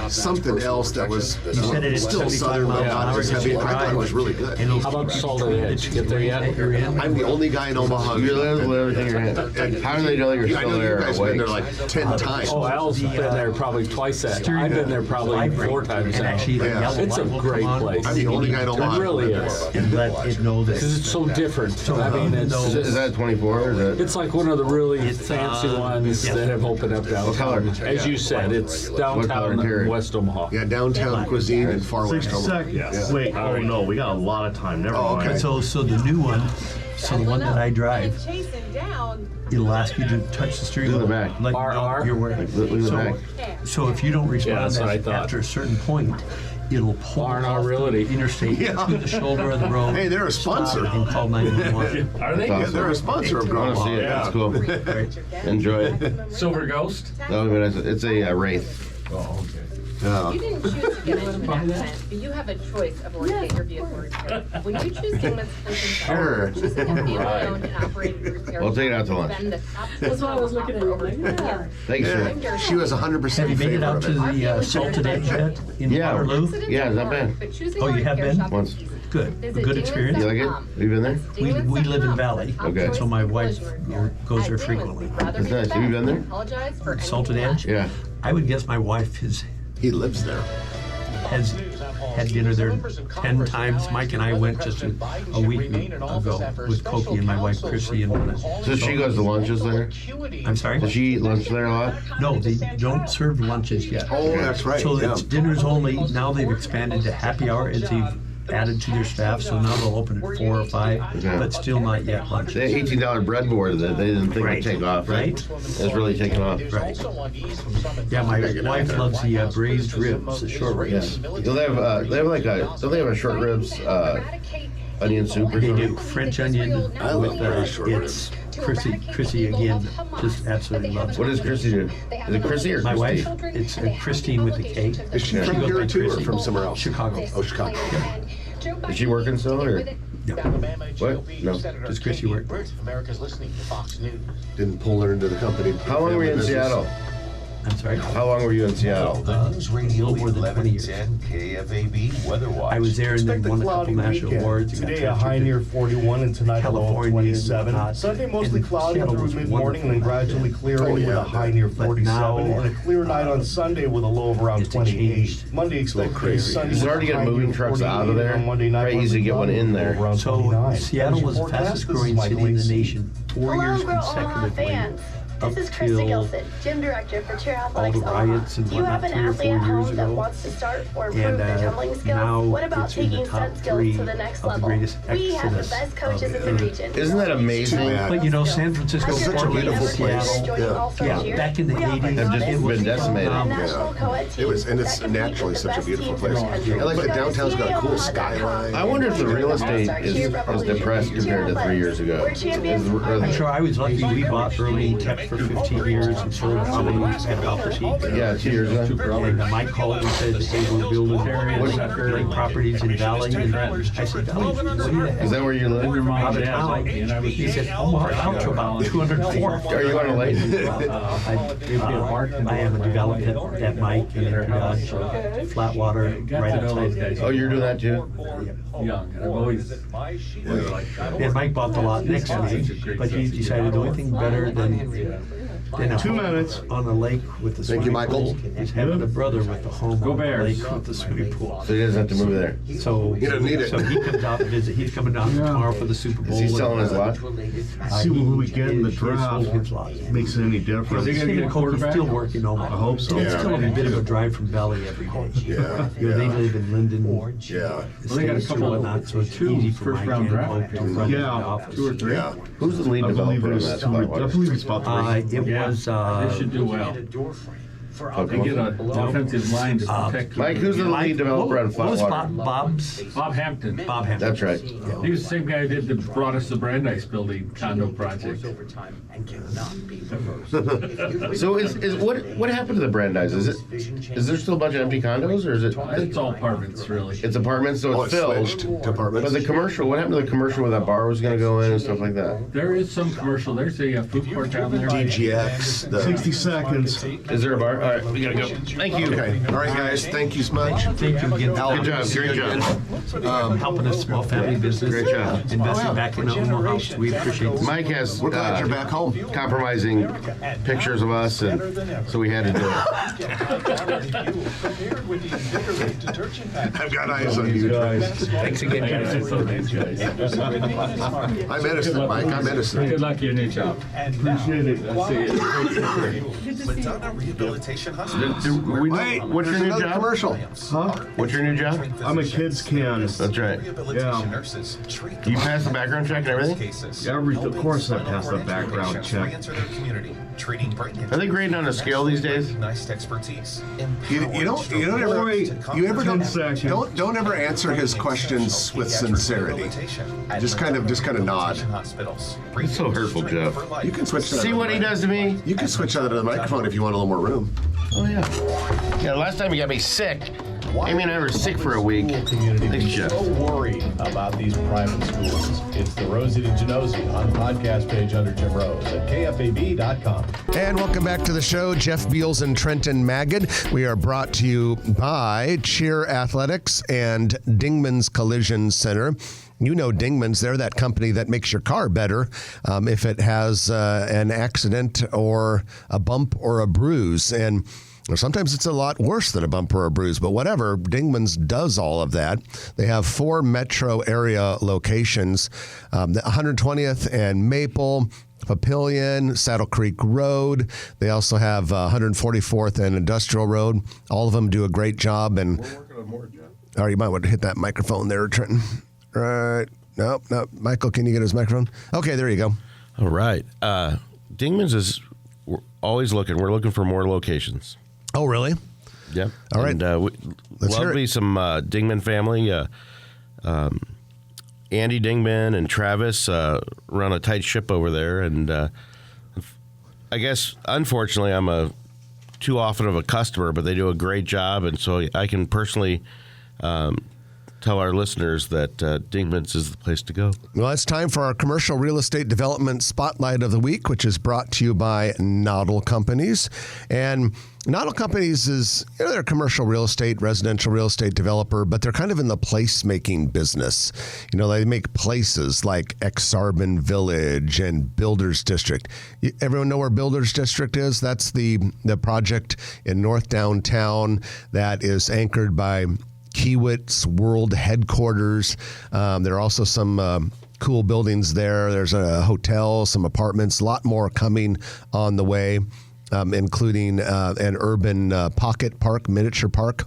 S2: something else that was
S10: said it at
S2: still
S10: 75
S2: southern,
S10: miles
S2: but
S10: an
S2: not
S10: hour,
S2: as
S10: just
S2: heavy. I thought it
S10: drive.
S2: was really good.
S10: And
S4: How about Salted Edge? Get there yet?
S2: I'm the only guy in Omaha.
S3: You literally think you're in. How do they know you're
S2: I
S3: still
S2: know
S3: there?
S2: you guys have been
S3: awake?
S2: there like 10 times.
S4: Oh, Al's been there probably twice that. I've been there probably 4 times
S10: And
S4: now.
S10: actually, the
S2: Yeah.
S10: yellow
S4: It's a
S10: light will
S4: great
S10: come on.
S4: place.
S2: I'm the only guy in Omaha.
S4: It really
S2: who's
S4: is.
S2: been there.
S10: And let it know that.
S4: Because it's so different. I mean,
S3: Is that 24 or is that?
S4: it's like one of the really
S10: It's,
S4: fancy ones
S10: yes.
S4: that have opened up
S3: color?
S4: downtown. As you said, it's
S3: color
S4: downtown
S3: interior?
S4: in West Omaha.
S2: Yeah, downtown cuisine and far west
S11: 60
S2: Omaha.
S11: seconds. Wait, oh no, we got a lot of time. Never
S2: Oh,
S11: mind.
S2: okay.
S10: So the new one, so the one that I drive, it'll ask you to touch the steering
S3: Look at the
S10: wheel.
S3: back.
S10: Like
S4: RR?
S10: you're wearing.
S3: Look at the
S10: So,
S3: back.
S10: so if you don't
S4: Yeah,
S10: respond
S4: that's what I thought.
S10: after a certain point, it'll pull
S4: R&R
S10: off
S4: Realty.
S10: the interstate
S2: Yeah.
S10: to the shoulder of the road.
S2: Hey, they're a sponsor.
S10: And call 911.
S4: Are they?
S2: Yeah, they're a sponsor of
S3: I want to see it.
S2: Omaha.
S3: That's cool. Enjoy it.
S4: Silver Ghost?
S3: No, but it's a Wraith.
S2: Yeah.
S12: You didn't choose to get into an accident, but you have a choice of where to get your vehicle repaired. When you choose Kingman's Collision
S2: Sure.
S12: Center, choosing a family-owned and operated repair
S3: We'll take it out to
S12: shop
S3: lunch.
S12: has been the top
S8: That's why I was looking at you, like, yeah.
S3: Thanks, sir.
S2: Yeah. She was 100%
S10: Have you
S2: in
S10: made it
S2: favor
S10: out
S2: of
S10: to
S2: it.
S10: the Salted Edge yet in
S3: Yeah.
S10: Waterloo?
S3: Yeah, it's not bad.
S12: But choosing
S10: Oh,
S12: a
S10: you have
S12: repair
S10: been?
S12: shop is
S3: Once.
S12: easy.
S10: Good.
S12: Visit
S10: Good experience?
S3: You like it?
S12: Dingman's.com.
S3: Have you been there?
S10: We live in Valley,
S3: Okay.
S10: so my wife goes there frequently.
S3: That's nice. Have you been there?
S10: Salted Edge?
S3: Yeah.
S10: I would guess my wife
S2: He lives there.
S10: has had dinner there 10 times. Mike and I went just a week ago with Koki and my wife Chrissy and
S3: So she goes to lunches there?
S10: I'm sorry?
S3: Does she eat lunch there a lot?
S10: No, they don't serve lunches yet.
S2: Oh, that's right.
S10: So
S2: yeah.
S10: it's dinners only. Now they've expanded to happy hour as they've added to their staff. So now they'll open at 4 or 5,
S3: Okay.
S10: but still not yet lunch.
S3: They had $18 breadboard that they didn't think
S10: Right.
S3: would take off.
S10: Right.
S3: It's really taken off.
S10: Right. Yeah, my wife loves the braised ribs, the short ribs.
S3: Do they have like a? Don't they have a short ribs onion soup or
S10: They
S3: something?
S10: do French onion with it's Chrissy again just absolutely loves
S3: What
S10: it.
S3: does Chrissy do? Is it Chrissy or
S10: My
S3: Christy?
S10: wife, it's Christine with a K.
S2: Is she
S3: Yeah.
S2: from
S10: goes
S2: here
S10: by
S2: too or
S10: Chrissy.
S2: from somewhere else?
S10: Chicago.
S2: Oh, Chicago.
S3: Is she working still or? What? No.
S10: Does Chrissy work?
S5: America's listening to Fox News.
S2: Didn't pull her into the company.
S3: How long were you in
S2: Business.
S3: Seattle?
S10: I'm sorry.
S3: How long were you in Seattle?
S10: A little more than 20 years.
S13: KFAB Weather Watch.
S10: I was there and then won a couple national awards. and got
S11: Today a high
S10: transferred
S11: near
S10: to
S11: 41 and tonight a low of
S10: California,
S11: 27.
S10: hot.
S11: Sunday mostly
S10: And
S11: cloudy
S10: Seattle
S11: through
S10: was
S11: mid-morning and then
S10: wonderful.
S11: gradually clearing
S2: Oh,
S11: with
S2: yeah.
S11: a high near
S10: But
S11: 47
S10: now,
S11: and a clear night on Sunday with a low of around
S10: it's
S11: 28.
S10: changed.
S11: Monday expect
S2: crazy.
S11: sunny.
S3: It's hard to
S11: with a
S3: get
S11: high
S3: moving
S11: near
S3: trucks out of
S11: 48,
S3: there.
S11: and on Monday night,
S3: Very easy to get one in there.
S11: around
S10: So
S11: 29.
S10: Seattle was the
S11: Forecast,
S10: fastest
S11: this is
S10: growing
S11: Mike
S10: city in the
S11: Lacey.
S10: nation 4 years consecutively. Up
S14: This is Krista
S10: till
S14: Gilson, gym director for Cheer
S10: all
S14: Athletics
S10: the
S14: Omaha.
S10: riots and
S14: Do you have
S10: whatnot
S14: an
S10: 3 or 4
S14: athlete at
S10: years
S14: home that
S10: ago.
S14: wants to start or improve
S10: And
S14: their tumbling skills?
S10: now
S14: What about
S10: it's in the
S14: taking
S10: top
S14: stunt skills
S10: 3
S14: to the next
S10: of the
S14: level?
S10: greatest
S14: We have the
S10: exodus
S14: best coaches in the
S10: of-
S14: region.
S3: Isn't that amazing?
S10: But you know, San Francisco,
S2: Such a
S10: Portland,
S2: beautiful
S10: Seattle,
S2: place.
S10: yeah, back in the
S14: We offer
S10: 80s,
S3: Have just
S10: it was
S3: been decimated.
S14: national co-ed
S2: It was, and
S14: teams
S2: it's
S14: that compete
S2: naturally
S14: with the
S2: such a
S14: best
S2: beautiful
S14: teams in
S2: place.
S14: the country.
S2: I like the
S14: Go to
S2: downtown's got a cool skyline.
S3: I wonder if the real estate is depressed compared to 3 years ago.
S14: We're champions.
S10: I'm sure I was lucky. We bought early, kept for 15 years, and sold probably at about the peak.
S3: Yeah, 2 years ago.
S10: And Mike called and said, hey, we're building lake properties in Valley. And I said, Valley, what do you have?
S3: Is that where you live?
S10: Out of town. He said, Omaha out to about 204.
S3: Are you on a lake?
S10: I have a development at Mike and Dodge, Flatwater, right outside.
S3: Oh, you're doing that too?
S4: Young. I've always.
S10: And Mike bought the lot next to me, but he decided the only thing better than a
S11: 2
S10: home
S11: minutes.
S10: on a lake with the
S2: Thank you,
S10: swimming
S2: Michael.
S10: pool is having a brother with the home
S4: Go
S10: on the
S4: Bears.
S10: lake with the swimming pool.
S3: So he doesn't have to move there.
S10: So
S2: He doesn't need it.
S10: So he comes out and visit. He's coming down tomorrow for the Super Bowl.
S3: Is he selling his lot?
S11: See what we get in the
S10: He sold
S11: draft.
S10: his lot.
S11: Makes it any difference.
S4: Is he gonna
S10: Him
S4: get a
S10: and Kobe
S4: quarterback?
S10: still working on it.
S11: I hope so.
S10: It's
S2: Yeah.
S10: still a bit of a drive from Valley every day.
S2: Yeah,
S10: You know, they
S2: yeah,
S10: live in Linden,
S2: yeah,
S4: they got a
S10: States
S4: couple
S10: or whatnot, so it's
S4: two
S10: easy for Mike
S4: first-round
S10: and
S4: draft
S10: Kobe to run the
S11: Yeah,
S10: office.
S11: 2 or 3.
S2: yeah.
S3: Who's the lead
S11: I believe
S3: developer
S11: it
S3: on
S11: was
S3: that?
S11: 2. I believe it's about 3.
S10: It was,
S4: They should do well. They get an offensive line to protect.
S3: Mike, who's the lead developer on
S10: what was
S3: Flatwater?
S10: Bob's?
S4: Bob Hampton.
S10: Bob Hampton.
S3: That's right.
S4: He was the same guy who brought us the Brandeis Building condo project.
S3: So is what happened to the Brandeis? Is there still a bunch of empty condos or is it?
S4: It's all apartments, really.
S3: It's apartments, so
S2: Oh,
S3: it's
S2: it's
S3: filled.
S2: switched to apartments.
S3: But the commercial, what happened to the commercial where that bar was going to go in and stuff like that?
S4: There is some commercial. There's a food court down there.
S2: DGX, the
S11: 60 seconds.
S3: Is there a bar? right, we gotta go. Thank you.
S2: Okay. All right, guys. Thank you so much.
S8: Thank you again.
S3: Good job. Great job.
S8: Helping a small family business.
S3: Great job.
S8: Investing back in Omaha. We appreciate it.
S3: Mike has
S2: We're glad you're back home.
S3: compromising pictures of us, and so we had to do it.
S2: I've got eyes on you.
S8: Thanks again, guys.
S2: I'm innocent, Mike. I'm innocent.
S4: Good luck in your new job.
S11: Appreciate it.
S4: I'll see you.
S13: Madonna Rehabilitation Hospital.
S2: Wait,
S3: What's your
S2: there's
S3: new
S2: another
S3: job?
S2: commercial.
S11: Huh?
S3: What's your new job?
S11: I'm a kids can.
S3: That's right.
S13: Rehabilitation nurses treat
S3: You passed the background check and everything?
S13: cases.
S11: Of course I passed the background check.
S13: Re-enter their community, treating brain
S3: Are they grading on a scale these days?
S13: recognized expertise.
S2: You don't ever you ever don't ever answer his questions with sincerity. Just kind of nod.
S3: It's so hurtful, Jeff.
S2: You can switch.
S3: See what he does to me?
S2: You can switch that to the microphone if you want a little more room.
S3: Oh, yeah. Yeah, last time he got me sick. Amy and I were sick for a week. Thanks, Jeff.
S6: So worried about these private schools. It's the Rosie to Genosi on the podcast page under Jim Rose at KFAB.com.
S2: And welcome back to the show. Jeff Beals and Trenton Magid. We are brought to you by Cheer Athletics and Dingman's Collision Center. You know Dingman's, they're that company that makes your car better if it has an accident or a bump or a bruise. And sometimes it's a lot worse than a bump or a bruise, but whatever, Dingman's does all of that. They have 4 metro area locations, the 120th and Maple, Papillion, Saddle Creek Road. They also have 144th and Industrial Road. All of them do a great job. And we're working on more, Jeff. All right, you might want to hit that microphone there, Trenton. Right. No. Michael, can you get his microphone? Okay, there you go.
S3: All right. Dingman's is we're always looking. We're looking for more locations.
S2: Oh, really?
S3: Yep.
S2: All right.
S3: And
S2: Let's hear
S3: love
S2: it.
S3: me some Dingman family. Andy Dingman and Travis run a tight ship over there. And I guess, unfortunately, I'm too often of a customer, but they do a great job. And so I can personally tell our listeners that Dingman's is the place to go.
S2: Well, it's time for our commercial real estate development spotlight of the week, which is brought to you by Noddle Companies. And Noddle Companies is, they're a commercial real estate, residential real estate developer, but they're kind of in the place-making business. They make places like Exarban Village and Builders District. Everyone know where Builders District is? That's the project in North Downtown that is anchored by Kiewit's World Headquarters. There are also some cool buildings there. There's a hotel, some apartments, a lot more coming on the way, including an urban pocket park, miniature park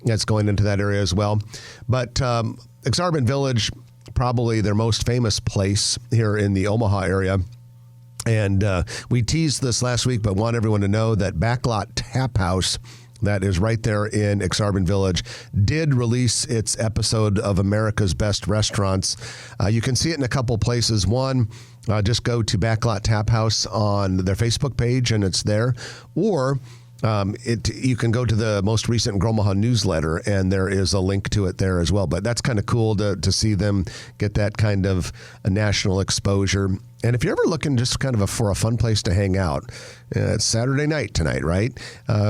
S2: that's going into that area as well. But Exarban Village, probably their most famous place here in the Omaha area. And we teased this last week, but want everyone to know that Backlot Tap House, that is right there in Exarban Village, did release its episode of America's Best Restaurants. You can see it in a couple places. One, just go to Backlot Tap House on their Facebook page, and it's there. Or you can go to the most recent Gromaha newsletter, and there is a link to it there as well. But that's kind of cool to see them get that kind of a national exposure. And if you're ever looking just kind of for a fun place to hang out, it's Saturday night tonight, right?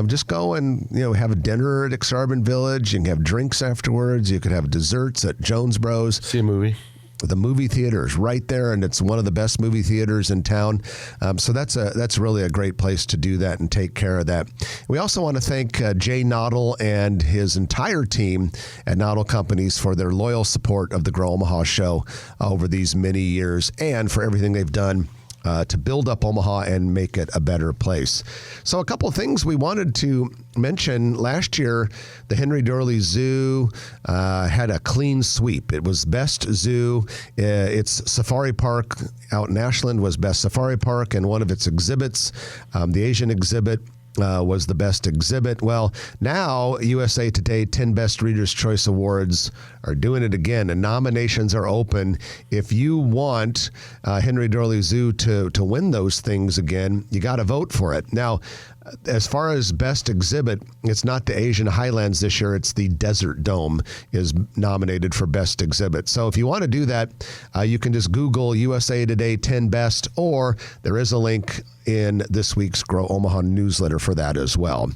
S2: Just go and have a dinner at Exarban Village. You can have drinks afterwards. You could have desserts at Jones Bros.
S3: See a movie.
S2: The movie theater is right there, and it's one of the best movie theaters in town. So that's really a great place to do that and take care of that. We also want to thank Jay Noddle and his entire team at Noddle Companies for their loyal support of the Grow Omaha show over these many years, and for everything they've done to build up Omaha and make it a better place. So a couple of things we wanted to mention. Last year, the Henry Doorly Zoo had a clean sweep. It was best zoo. Its safari park out in Ashland was best safari park, and one of its exhibits, the Asian exhibit, was the best exhibit. Well, now USA Today 10 Best Readers' Choice Awards are doing it again, and nominations are open. If you want Henry Doorly Zoo to win those things again, you got to vote for it. Now, As far as best exhibit, it's not the Asian Highlands this year. It's the Desert Dome is nominated for best exhibit. So if you want to do that, you can just Google USA Today 10 Best, or there is a link in this week's Grow Omaha newsletter for that as well.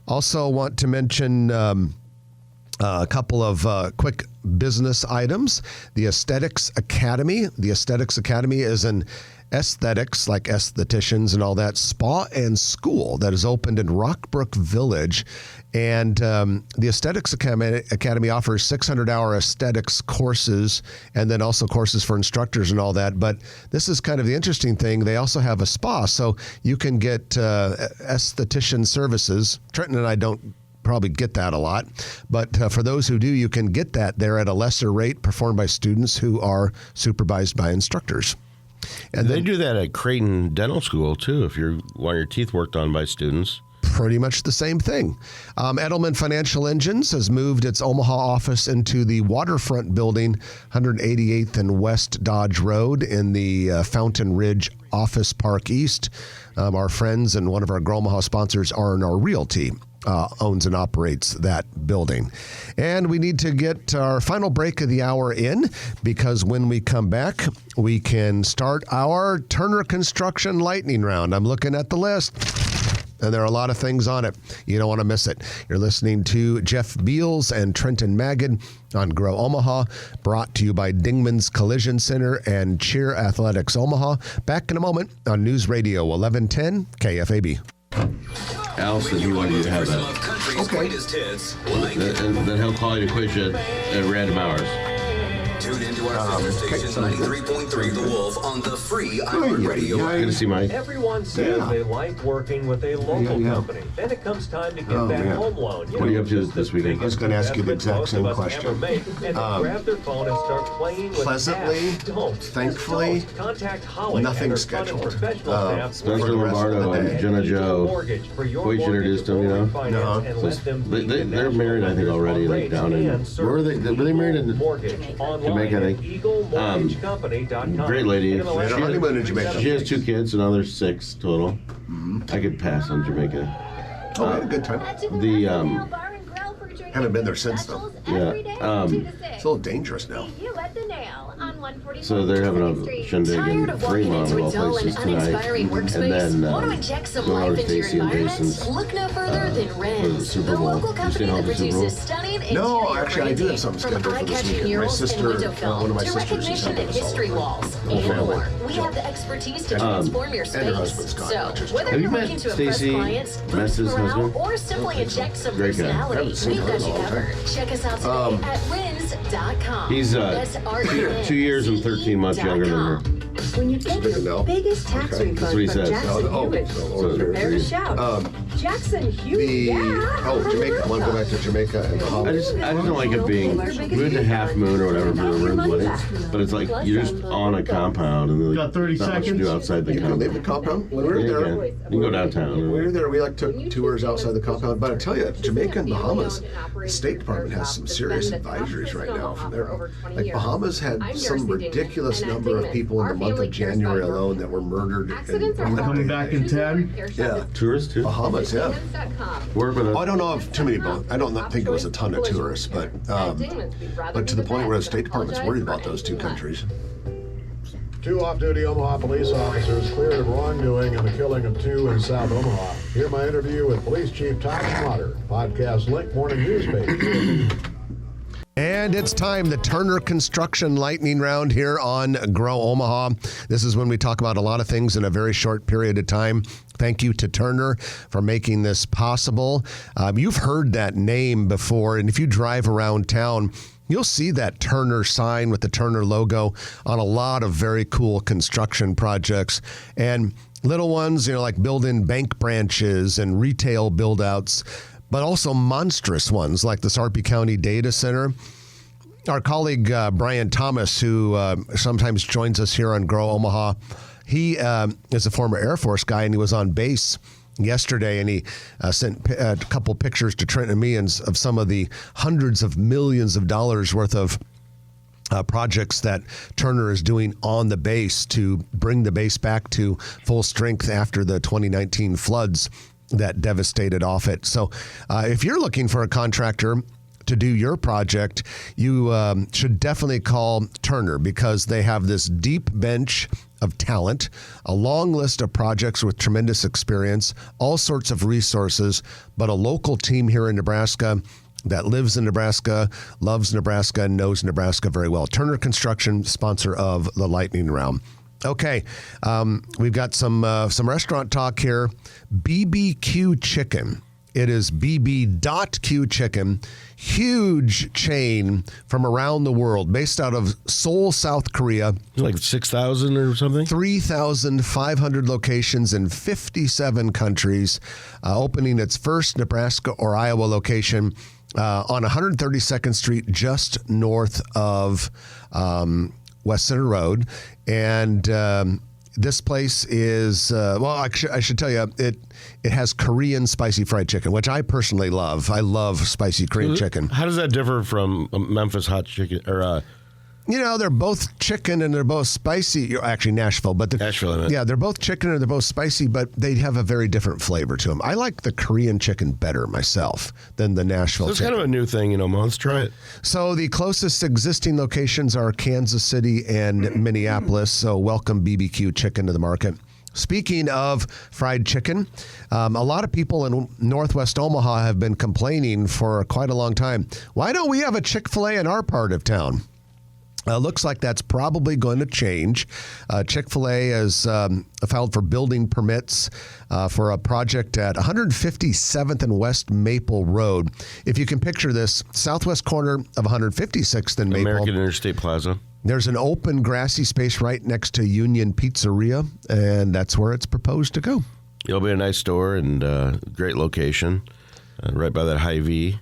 S2: Also want to mention a couple of quick business items. The Aesthetics Academy. The Aesthetics Academy is an aesthetics, like estheticians and all that, spa and school that is opened in Rockbrook Village. And the Aesthetics Academy offers 600-hour aesthetics courses and then also courses for instructors and all that. But this is kind of the interesting thing. They also have a spa, so you can get esthetician services. Trenton and I don't probably get that a lot, but for those who do, you can get that there at a lesser rate, performed by students who are supervised by instructors. And
S3: they do that at Creighton Dental School too, if you want your teeth worked on by students.
S2: Pretty much the same thing. Edelman Financial Engines has moved its Omaha office into the Waterfront Building, 188th and West Dodge Road in the Fountain Ridge Office Park East. Our friends and one of our Grow Omaha sponsors, R&R Realty, owns and operates that building. And we need to get our final break of the hour in, because when we come back, we can start our Turner Construction Lightning Round. I'm looking at the list, and there are a lot of things on it. You don't want to miss it. You're listening to Jeff Beals and Trenton Magid on Grow Omaha, brought to you by Dingman's Collision Center and Cheer Athletics Omaha. Back in a moment on News Radio 1110 KFAB.
S3: Al said he wanted you to have that.
S2: Okay.
S3: And then he'll call you to quiz you at random hours.
S15: Tune into our sister station 93.3 The Wolf on the free iHeartRadio.
S3: Good to see Mike.
S16: Everyone says they like working with a local company. Then it comes time to get that home loan.
S3: What are you up to this weekend?
S2: I was going to ask you the exact same question.
S16: Grab their phone and start playing with
S2: Pleasantly, thankfully,
S16: contact Holly
S2: nothing scheduled.
S3: Spencer Lombardo and Jenna Joe. Boyd introduced them, you know?
S2: No.
S3: They're married, I think, already, like down in. Where were they? Were they married in Jamaica, I think? Great lady.
S2: They had a honeymoon in Jamaica.
S3: She has 2 kids, and now there's 6 total. I could pass on Jamaica.
S2: Oh, we had a good time. Haven't been there since, though.
S3: Yeah.
S2: It's a little dangerous now.
S3: So they're having a shindig in Fremont of all places tonight. And then going over to Stacy and Jason's
S7: Look no further than
S3: for the
S7: Ren's,
S3: Super
S7: the
S3: Bowl.
S7: local
S3: You
S7: company
S3: seen all
S7: that
S3: the Super Bowl?
S7: produces stunning
S2: No,
S7: interior
S2: actually, I do have something
S7: branding,
S2: scheduled for this
S7: eye-catching
S2: weekend. My
S7: murals and
S2: sister,
S7: window film
S2: one of my
S7: to
S2: sisters is
S7: recognition
S2: having
S7: and
S2: us all
S7: history
S2: over.
S7: walls
S2: Whole
S7: and
S2: family.
S7: more. We have the expertise to transform your
S2: and her
S7: space.
S2: husband's gone,
S7: So
S2: which is
S7: whether
S3: Have
S7: you're
S3: you met
S7: looking to impress
S3: Stacy,
S7: clients, boost
S3: Mess's
S7: morale,
S3: husband?
S7: or simply inject some
S3: Great guy.
S2: I haven't
S7: personality,
S2: seen
S7: we've
S2: her in
S7: got
S2: a
S7: you
S2: long time.
S7: covered. Check us out today at rins.com.
S3: He's 2 years and 13 months younger than her.
S17: When you get your biggest tax refund
S3: That's what he
S17: from
S3: says.
S17: Jackson Hewitt, prepare to shout. Jackson Hewitt,
S2: Jamaica. I want to go back to Jamaica and Bahamas.
S3: I just don't like it being, we went to Half Moon or whatever for the room wedding, but it's like you're just on a compound and
S11: Got 30
S3: not much to
S11: seconds.
S3: do outside the
S2: You can leave the
S3: compound.
S2: compound. When we were there,
S3: You can go downtown.
S2: when we were there, we took tours outside the compound. But I tell you, Jamaica and Bahamas, the State Department has some serious advisories right now from there. Like Bahamas had some ridiculous number of people in the month of January alone that were murdered.
S11: Coming back in 10.
S2: Yeah,
S3: Tourists too?
S2: Bahamas. Yeah.
S3: Where were
S2: I don't know of too many. I don't think it was a ton of tourists, but to the point where the State Department's worried about those two countries.
S18: 2 off-duty Omaha police officers cleared of wrongdoing in the killing of 2 in South Omaha. Hear my interview with Police Chief Todd Schmatter. Podcast link, morning news page.
S2: And it's time, the Turner Construction Lightning Round here on Grow Omaha. This is when we talk about a lot of things in a very short period of time. Thank you to Turner for making this possible. You've heard that name before, and if you drive around town, you'll see that Turner sign with the Turner logo on a lot of very cool construction projects. And little ones, like building bank branches and retail build-outs, but also monstrous ones like the Sarpy County Data Center. Our colleague Brian Thomas, who sometimes joins us here on Grow Omaha, he is a former Air Force guy, and he was on base yesterday, and he sent a couple pictures to Trent and me of some of the hundreds of millions of dollars worth of projects that Turner is doing on the base to bring the base back to full strength after the 2019 floods. that devastated off it. So if you're looking for a contractor to do your project, you should definitely call Turner, because they have this deep bench of talent, a long list of projects with tremendous experience, all sorts of resources, but a local team here in Nebraska that lives in Nebraska, loves Nebraska, and knows Nebraska very well. Turner Construction, sponsor of the Lightning Round. Okay, we've got some restaurant talk here. BBQ Chicken. It is BB.Q Chicken, huge chain from around the world, based out of Seoul, South Korea.
S3: Like 6,000 or something?
S2: 3,500 locations in 57 countries, opening its first Nebraska or Iowa location on 132nd Street, just north of West Center Road. And this place is, I should tell you, it has Korean spicy fried chicken, which I personally love. I love spicy Korean chicken.
S3: How does that differ from Memphis hot chicken? Or
S2: they're both chicken and they're both spicy. Actually, Nashville, but
S3: Nashville.
S2: Yeah, they're both chicken and they're both spicy, but they have a very different flavor to them. I like the Korean chicken better myself than the Nashville chicken.
S3: It's kind of a new thing, Let's try it.
S2: So the closest existing locations are Kansas City and Minneapolis. So welcome BBQ Chicken to the market. Speaking of fried chicken, a lot of people in Northwest Omaha have been complaining for quite a long time. Why don't we have a Chick-fil-A in our part of town? Looks like that's probably going to change. Chick-fil-A has filed for building permits for a project at 157th and West Maple Road. If you can picture this, southwest corner of 156th and Maple.
S3: American Interstate Plaza.
S2: There's an open grassy space right next to Union Pizzeria, and that's where it's proposed to go.
S3: It'll be a nice store and great location, right by that Hy-Vee.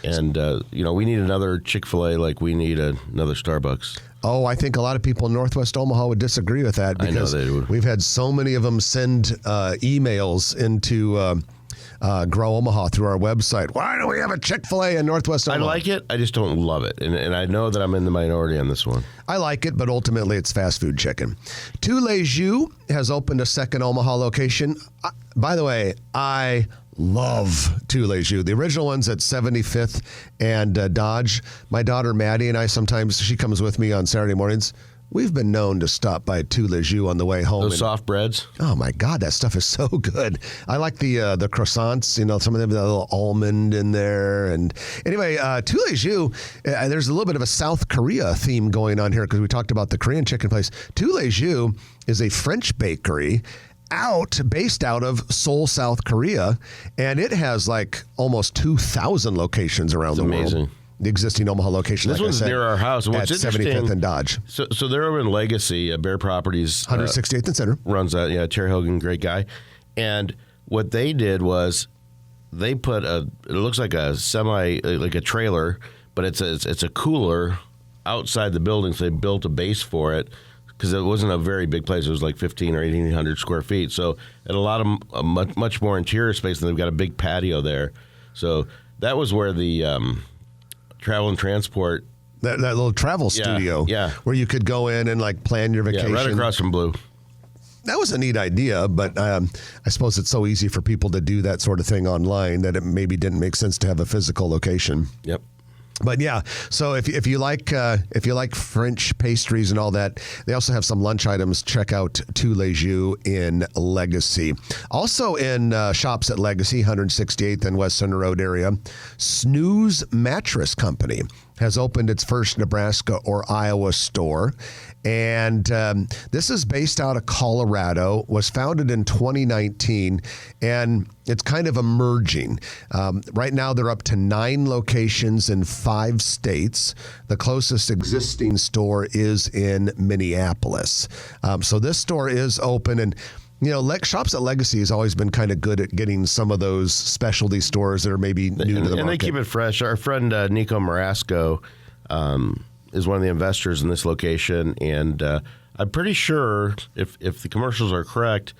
S3: And, we need another Chick-fil-A like we need another Starbucks.
S2: Oh, I think a lot of people in Northwest Omaha would disagree with that, because
S3: I know they would.
S2: We've had so many of them send emails into Grow Omaha through our website. Why don't we have a Chick-fil-A in Northwest Omaha?
S3: I like it. I just don't love it. And I know that I'm in the minority on this one.
S2: I like it, but ultimately it's fast food chicken. Tous Les Jus has opened a second Omaha location. By the way, I love Tous Les Jus. The original one's at 75th and Dodge. My daughter Maddie and I, sometimes she comes with me on Saturday mornings. We've been known to stop by Tous Les Jus on the way home.
S3: Those soft breads?
S2: Oh, my God, that stuff is so good. I like the croissants, some of them have a little almond in there. And anyway, Tous Les Jus, there's a little bit of a South Korea theme going on here, because we talked about the Korean chicken place. Tous Les Jus is a French bakery based out of Seoul, South Korea, and it has like almost 2,000 locations around the world. The existing Omaha location.
S3: This one's near our house.
S2: At 75th and Dodge.
S3: So they're over in Legacy, Bear Properties.
S2: 168th and Center.
S3: Runs that. Yeah, Terry Hogan, great guy. And what they did was they put it looks like a like a trailer, but it's a cooler outside the building. So they built a base for it, because it wasn't a very big place. It was like 1,500 or 1,800 square feet. So it allowed them much more interior space, and they've got a big patio there. So that was where the travel and transport.
S2: That little travel studio.
S3: Yeah.
S2: Where you could go in and plan your vacation.
S3: Yeah, right across from Blue.
S2: That was a neat idea, but I suppose it's so easy for people to do that sort of thing online that it maybe didn't make sense to have a physical location.
S3: Yep.
S2: But yeah, so if you like French pastries and all that, they also have some lunch items. Check out Tous Les Jus in Legacy. Also in shops at Legacy, 168th and West Center Road area, Snooze Mattress Company has opened its first Nebraska or Iowa store. And this is based out of Colorado, was founded in 2019, and it's kind of emerging. Right now, they're up to 9 locations in 5 states. The closest existing store is in Minneapolis. So this store is open, and shops at Legacy has always been kind of good at getting some of those specialty stores that are maybe new to the market.
S3: And they keep it fresh. Our friend Nico Marasco is one of the investors in this location, and I'm pretty sure, if the commercials are correct,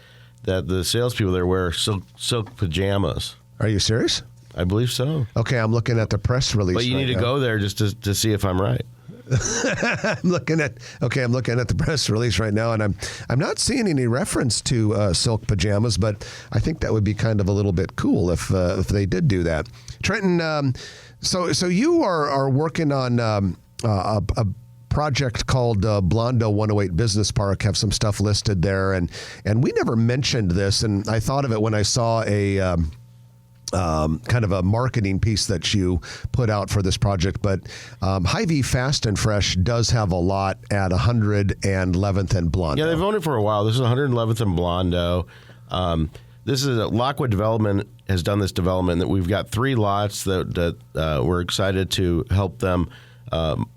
S3: that the salespeople there wear silk pajamas.
S2: Are you serious?
S3: I believe so.
S2: Okay, I'm looking at the press release.
S3: But you need to go there just to see if I'm right.
S2: I'm looking at the press release right now, and I'm not seeing any reference to silk pajamas, but I think that would be kind of a little bit cool if they did do that. Trenton, so you are working on a project called Blondo 108 Business Park. Have some stuff listed there, and we never mentioned this, and I thought of it when I saw a kind of a marketing piece that you put out for this project. But Hy-Vee Fast and Fresh does have a lot at 111th and Blondo.
S3: Yeah, they've owned it for a while. This is 111th and Blondo. This is Lockwood Development has done this development that we've got 3 lots that we're excited to help them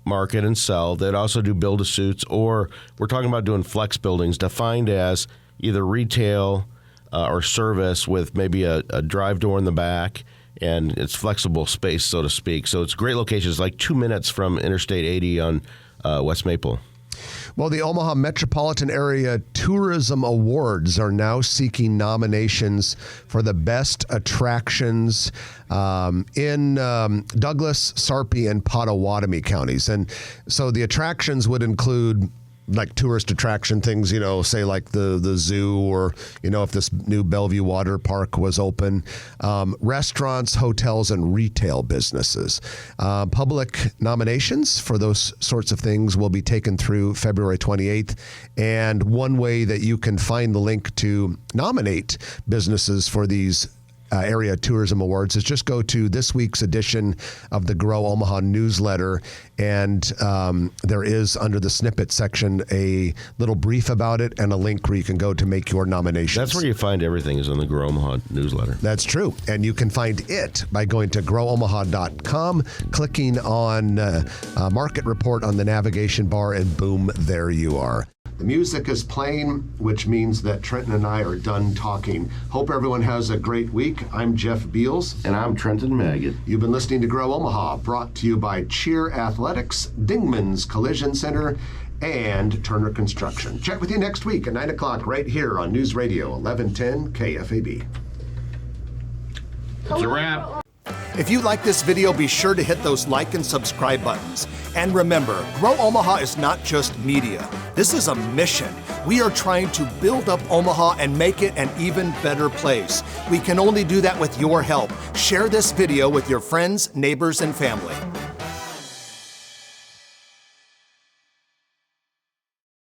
S3: market and sell. They'd also do build-to-suits, or we're talking about doing flex buildings defined as either retail or service with maybe a drive door in the back, and it's flexible space, so to speak. So it's great locations, like 2 minutes from Interstate 80 on West Maple.
S2: Well, the Omaha Metropolitan Area Tourism Awards are now seeking nominations for the best attractions in Douglas, Sarpy, and Pottawatomie counties. And so the attractions would include like tourist attraction things, say like the zoo, or, if this new Bellevue Water Park was open, restaurants, hotels, and retail businesses. Public nominations for those sorts of things will be taken through February 28th. And one way that you can find the link to nominate businesses for these Area Tourism Awards is just go to this week's edition of the Grow Omaha newsletter, and there is under the snippet section a little brief about it and a link where you can go to make your nominations.
S3: That's where you find everything, is on the Grow Omaha newsletter.
S2: That's true, and you can find it by going to growomaha.com, clicking on Market Report on the navigation bar, and boom, there you are. The music is playing, which means that Trenton and I are done talking. Hope everyone has a great week. I'm Jeff Beals.
S3: And I'm Trenton Maggot.
S2: You've been listening to Grow Omaha, brought to you by Cheer Athletics, Dingman's Collision Center, and Turner Construction. Check with you next week at 9 o'clock right here on News Radio 1110 KFAB.
S3: It's a wrap.
S1: If you like this video, be sure to hit those like and subscribe buttons. And remember, Grow Omaha is not just media. This is a mission. We are trying to build up Omaha and make it an even better place. We can only do that with your help. Share this video with your friends, neighbors, and family.